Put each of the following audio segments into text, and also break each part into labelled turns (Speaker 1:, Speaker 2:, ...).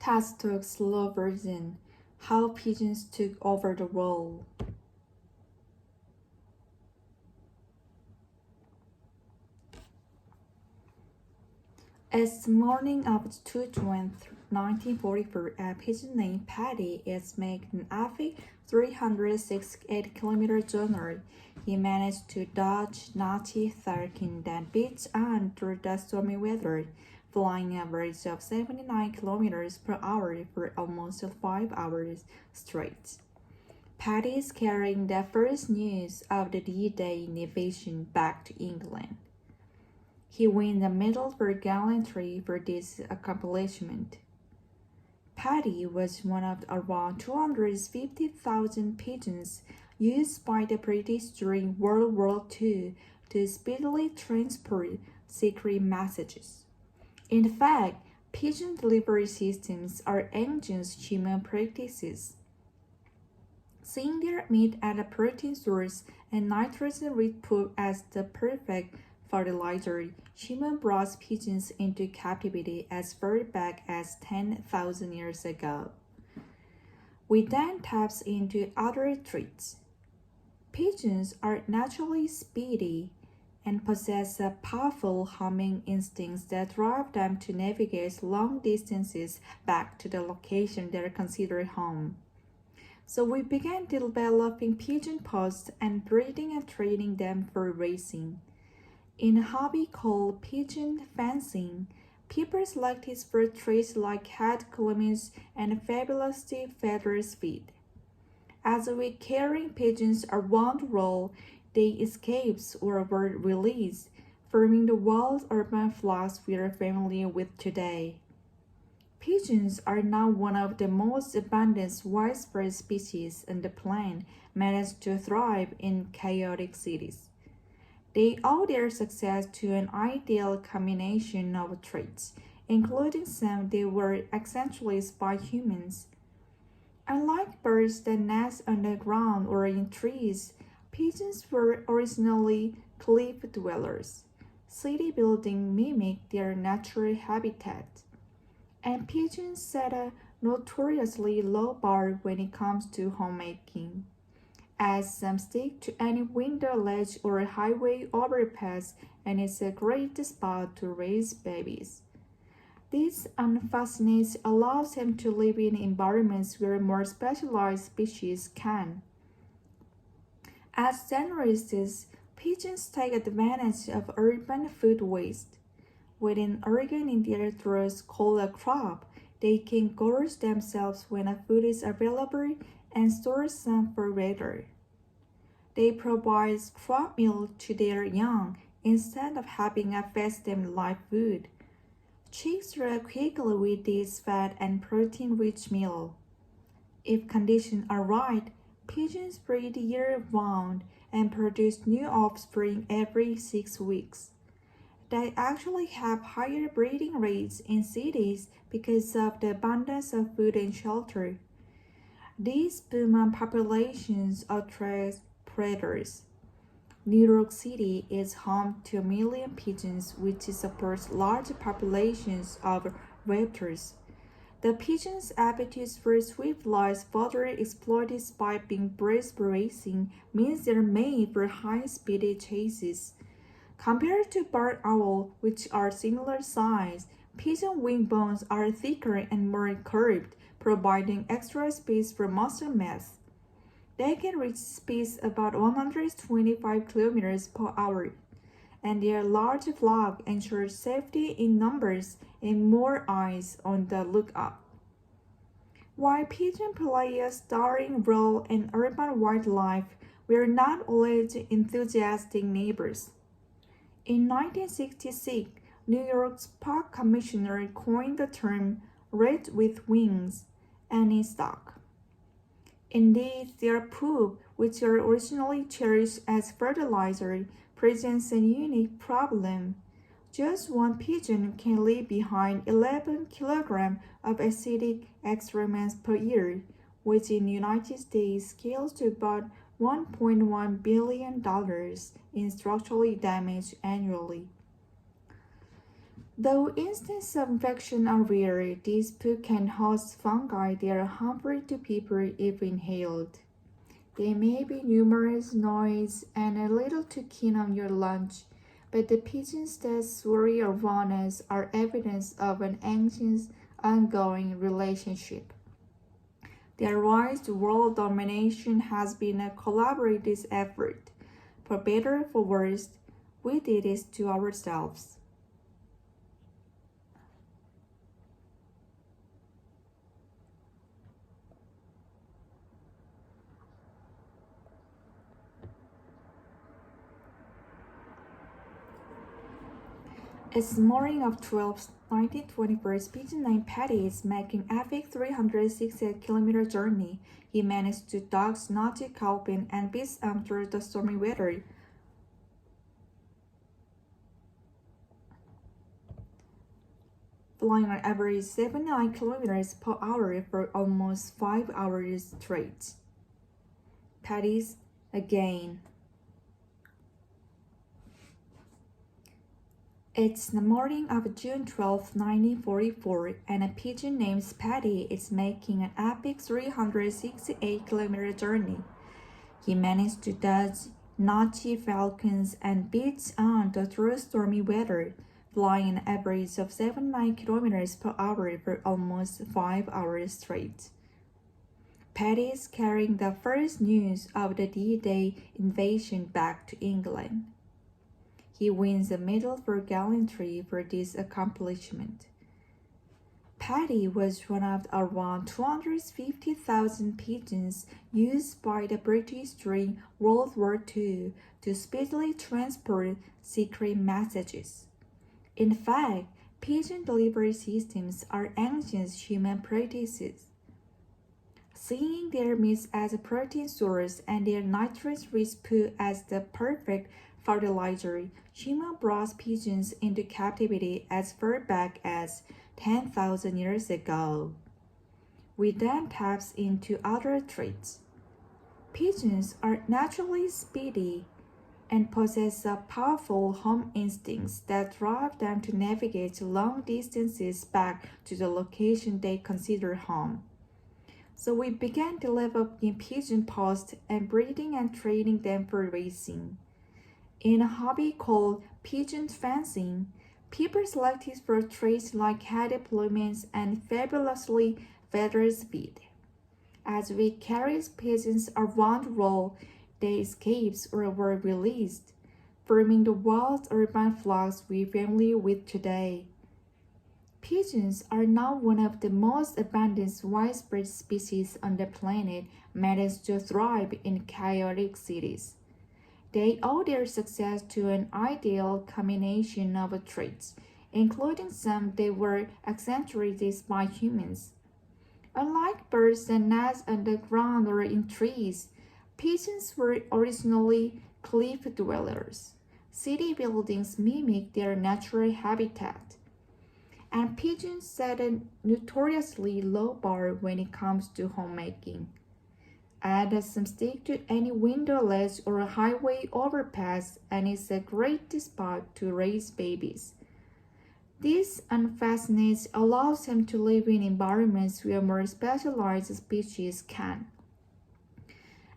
Speaker 1: TED Talk slow version: How pigeons took over the world. It's the morning of 2 June 1944. A pigeon named Patty is making an epic 368-kilometer journey. He managed to dodge Nazi Falcon that beats on through the stormy weather, flying an average of 79 kilometers per hour for almost 5 hours straight. Patty is carrying the first news of the D-Day invasion back to England. He wins a medal for gallantry for this accomplishment. Patty was one of around 250,000 pigeons used by the British during World War II to speedily transport secret messages. In fact, pigeon delivery systems are ancient human practices. Seeing their meat as a protein source and nitrogen-rich food as the perfect fertilizer, human brought pigeons into captivity as far back as 10,000 years ago. We then tap into other traits. Pigeons are naturally speedy and possess a powerful homing instincts that drive them to navigate long distances back to the location they consider home. So we began developing pigeon pods and breeding and training them for racing. In a hobby called pigeon fencing, people selected for traits like head cleavage and fabulously feathered speed. As with carrying pigeons around the world, they escaped or were released, forming the wild urban flocks we are familiar with today. Pigeons are now one of the most abundant widespread species on the planet, managed to thrive in chaotic cities. They owe their success to an ideal combination of traits, including some that were accentuated by humans. Unlike birds that nest on the ground or in trees, pigeons were originally cliff dwellers. City buildings mimic their natural habitat, and pigeons set a notoriously low bar when it comes to homemaking, as some stick to any window ledge or highway overpass, and it's a great spot to raise babies. This unfastness allows them to live in environments where more specialized species can. As generalists, pigeons take advantage of urban food waste. Within organic their throats called a crop, they can gorge themselves when a food is available and store some for later. They provide crop milk to their young instead of having to feed them live food. Chicks grow quickly with this fat and protein-rich meal. If conditions are right, pigeons breed year-round and produce new offspring every 6 weeks. They actually have higher breeding rates in cities because of the abundance of food and shelter. These booming populations attract predators. New York City is home to 1 million pigeons, which supports large populations of raptors. The pigeons' appetites for swift flight, further exploited by being bred for racing, means they're made for high-speed chases. Compared to barn owl, which are similar size, pigeon wing bones are thicker and more curved, providing extra space for muscle mass. They can reach speeds about 125 kilometers per hour, and their large flock ensures safety in numbers and more eyes on the lookout. While pigeons play a starring role in urban wildlife, we are not always enthusiastic neighbors. In 1966, New York's Park Commissioner coined the term "red with wings" any stock. Indeed, their poop, which are originally cherished as fertilizer, presents a unique problem. Just one pigeon can leave behind 11 kilograms of acidic excrement per year, which in the United States scales to about $1.1 billion in structural damage annually. Though instances of infection are rare, these poo can host fungi that are harmful to people if inhaled. They may be numerous, noisy, and a little too keen on your lunch, but the pigeons that swirl around us are evidence of an anxious, ongoing relationship. Their rise to world domination has been a collaborative effort. For better or for worse, we did this to ourselves. It's morning of 12th, 1921, pigeon named Patty is making epic 368-kilometer journey. He managed to dodge Nazi Calvin and beats through the stormy weather. Flying on average 79 kilometers per hour for almost 5 hours straight. Patty's again. It's the morning of June 12, 1944, and a pigeon named Patty is making an epic 368-kilometer journey. He managed to dodge Nazi falcons and beats on through stormy weather, flying an average of 79 kilometers per hour for almost 5 hours straight. Patty is carrying the first news of the D-Day invasion back to England. He wins a medal for gallantry for this accomplishment. Patty was one of around 250,000 pigeons used by the British during World War II to speedily transport secret messages. In fact, pigeon delivery systems are ancient human practices. Seeing their meat as a protein source and their nitrate-rich poo as the perfect fertilizer, human brought pigeons into captivity as far back as 10,000 years ago. We then taps into other traits. Pigeons are naturally speedy and possess a powerful home instincts that drive them to navigate long distances back to the location they consider home. So we began developing pigeon posts and breeding and training them for racing. In a hobby called pigeon fencing, people selected for traits like heady plumage and fabulously feathered speed. As we carried pigeons around the world, they escaped or were released, forming the wild urban flocks we're familiar with today. Pigeons are now one of the most abundant widespread species on the planet, managed to thrive in chaotic cities. They owe their success to an ideal combination of traits, including some that were accentuated by humans. Unlike birds that nest on the ground or in trees, pigeons were originally cliff dwellers. City buildings mimic their natural habitat, and pigeons set a notoriously low bar when it comes to homemaking. Add some stick to any window ledge or a highway overpass, and it's a great spot to raise babies. This unfastenage allows them to live in environments where more specialized species can.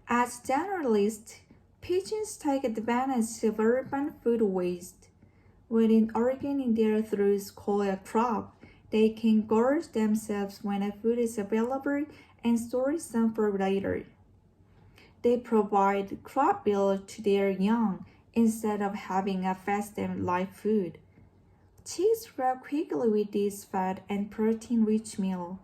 Speaker 1: As generalists, pigeons take advantage of urban food waste. When organizing their throws called a crop, they can gorge themselves when a food is available and store some for later. They provide crop meal to their young instead of having a fast them live food. Chicks grow quickly with this fat and protein-rich meal.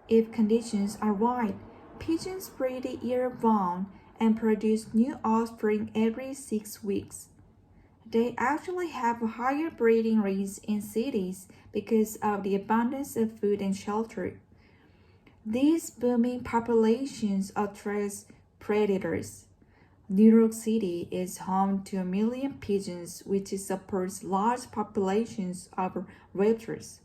Speaker 1: If conditions are right, pigeons breed year-round and produce new offspring every 6 weeks. They actually have higher breeding rates in cities because of the abundance of food and shelter. These booming populations attract predators. New York City is home to 1 million pigeons, which supports large populations of raptors.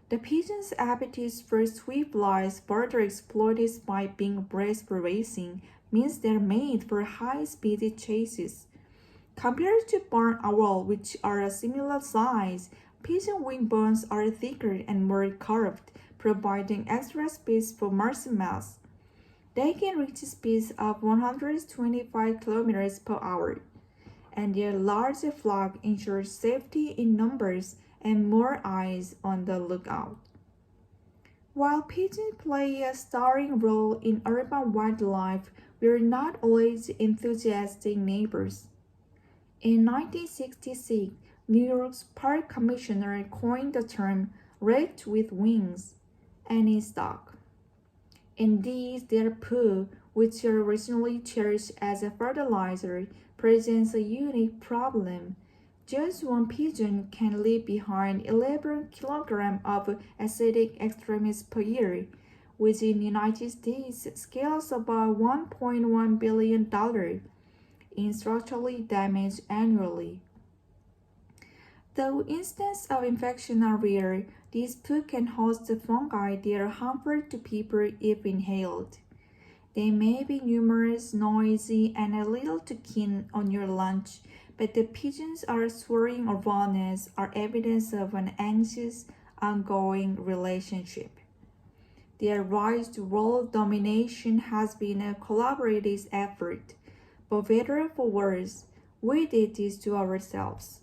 Speaker 1: The pigeon's appetite for swift flights, further exploited by being bred for racing, means they're made for high-speed chases. Compared to barn owls, which are a similar size, Pigeon wing bones are thicker and more curved, providing extra space for muscle mass. They can reach speeds of 125 kilometers per hour, and their large flock ensures safety in numbers and more eyes on the lookout. While pigeons play a starring role in urban wildlife, we are not always enthusiastic neighbors. In 1966, New York's park commissioner coined the term "raked with wings" any stock. Indeed, their poo, which are originally cherished as a fertilizer, presents a unique problem. Just one pigeon can leave behind 11 kilograms of acidic excrements per year, which in the United States scales about $1.1 billion in structurally damage annually. Though instances of infection are rare, these poo can host fungi that are harmful to people if inhaled. They may be numerous, noisy, and a little too keen on your lunch, but the pigeons are soaring or rawness are evidence of an anxious, ongoing relationship. Their rise to world domination has been a collaborative effort, but better for worse, we did this to ourselves.